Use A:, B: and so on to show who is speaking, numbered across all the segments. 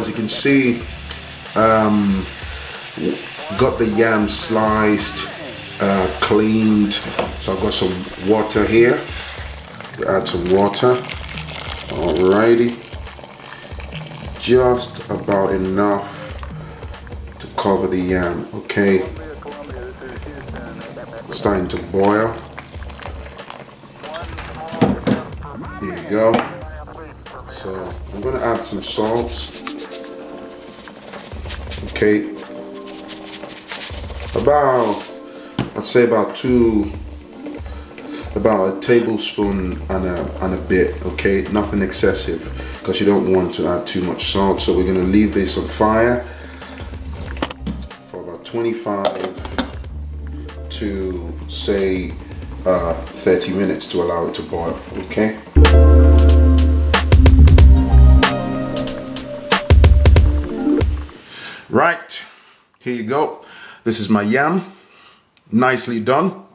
A: as you can see, got the yam sliced, cleaned. So I've got some water here. Add some water. Alrighty, just about enough to cover the yam. Okay, starting to boil. Here you go. So I'm gonna add some salt. Okay, I'd say about a tablespoon and a bit. Okay, nothing excessive, because you don't want to add too much salt. So we're gonna leave this on fire for about 25 to say 30 minutes to allow it to boil. Okay. Right, here you go. This is my yam, nicely done.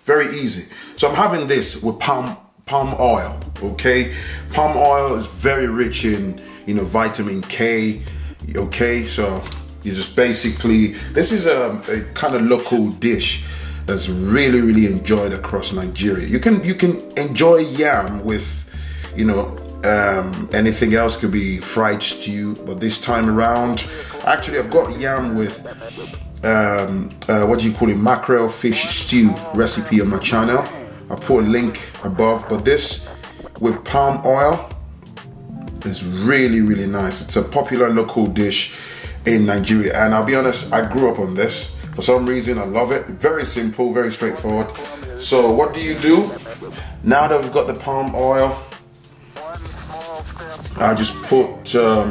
A: Very easy. So I'm having this with palm oil. Okay, palm oil is very rich in vitamin K. Okay, so you just basically, this is a kind of local dish that's really enjoyed across Nigeria. You can enjoy yam with anything else. Could be fried stew, but this time around, actually I've got yam with what do you call it, mackerel fish stew recipe on my channel. I'll put a link above, but this with palm oil is really nice. It's a popular local dish in Nigeria, and I'll be honest, I grew up on this. For some reason I love it. Very simple, very straightforward. So what do you do now that we've got the palm oil? I just put a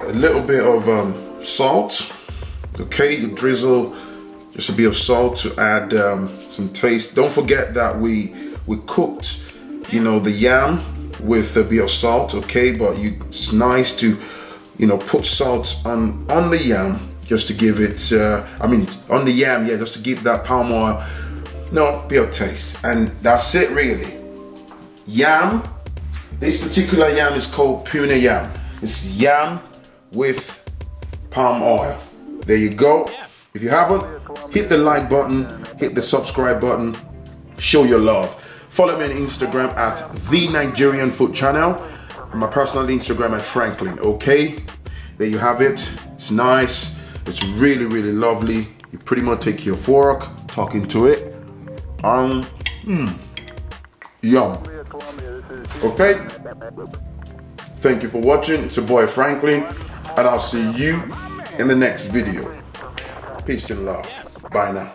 A: little bit of salt. Okay, you drizzle just a bit of salt to add some taste. Don't forget that we cooked the yam with a bit of salt. Okay, but it's nice to put salt on the yam just to give it on the yam, yeah, just to give that palm oil bit of taste. And that's it really. Yam, this particular yam is called PUNA yam. It's yam with palm oil. There you go. If you haven't, hit the like button, hit the subscribe button, show your love. Follow me on Instagram at The Nigerian Food Channel, and my personal Instagram at Franklin. Okay, there you have it. It's nice. It's really lovely. You pretty much take your fork, tuck into it, yum. Okay, thank you for watching. It's your boy Franklin, and I'll see you in the next video. Peace and love. Bye now.